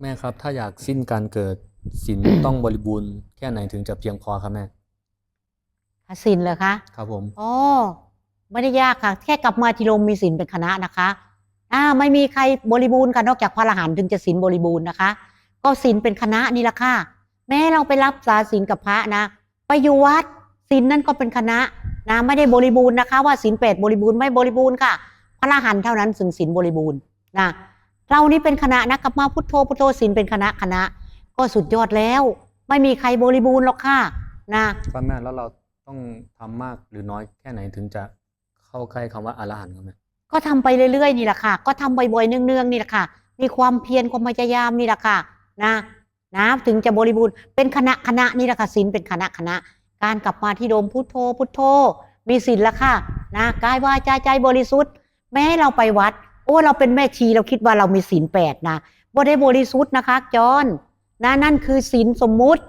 แม่ครับถ้าอยากสิ้นการเกิดศีลต้องบริบูรณ์แค่ไหนถึงจะเพียงพอครับแม่ศีลเหรอคะครับผมอ๋อไม่ได้ยากค่ะแค่กลับมาที่โรงมีศีลเป็นคณะนะคะไม่มีใครบริบูรณ์ค่ะนอกจากพระอรหันต์ถึงจะศีลบริบูรณ์นะคะก็ศีลเป็นคณะนี่แหละค่ะแม้เราไปรับสาศีลกับพระนะไปอยู่วัดศีลนั่นก็เป็นคณะนะไม่ได้บริบูรณ์นะคะว่าศีล8บริบูรณ์ไม่บริบูรณ์ค่ะพระอรหันต์เท่านั้นถึงศีลบริบูรณ์นะเรานี่เป็นคณะนะกลับมาพุทโธพุทโธศีลเป็นคณะก็สุดยอดแล้วไม่มีใครบริบูรณ์หรอกค่ะครับแม่แล้วเราต้องทำมากหรือน้อยแค่ไหนถึงจะเข้าใกล้คำว่าอรหันต์ครับแม่ก็ทำไปเรื่อยๆนี่แหละค่ะก็ทำบ่อยๆเนืองๆนี่แหละค่ะมีความเพียรความพยายามนี่แหละค่ะนะถึงจะบริบูรณ์เป็นคณะนี่แหละค่ะศีลเป็นคณะการกลับมาที่โดมพุทโธพุทโธมีศีลละค่ะกายวาจาใจบริสุทธิ์แม้เราไปวัดโอ้เราเป็นแม่ชีเราคิดว่าเรามีศีล8นะบ่ได้บริสุทธิ์นะคะจอนนั่นคือศีลสมมุติ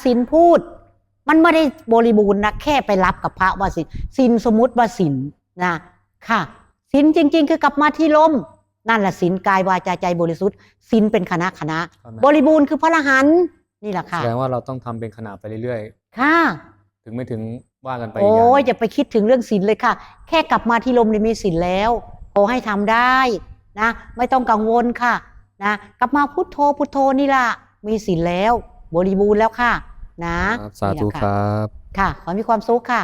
ศีลพูดมันไม่ได้บริบูรณ์นะแค่ไปรับกับพระว่าศีลสมมุติว่าศีลค่ะศีลจริงๆคือกลับมาที่ลมนั่นแหละศีลกายวาจาใจบริสุทธิ์ศีลเป็นคณะบริบูรณ์คือพระอรหันต์นี่แหละค่ะแสดงว่าเราต้องทำเป็นขณะไปเรื่อยค่ะๆถึงไม่ถึงว่ากันไปอีกโอ้อย่างยอย่าไปคิดถึงเรื่องศีลเลยค่ะแค่กลับมาที่ลมนี่มีศีลแล้วขอให้ทำได้ไม่ต้องกังวลค่ะกลับมาพุทโธพุทโธนี่ล่ะมีศีลแล้วบริบูรณ์แล้วค่ะครับสาธุนี่แหละค่ะครับค่ะขอมีความสุขค่ะ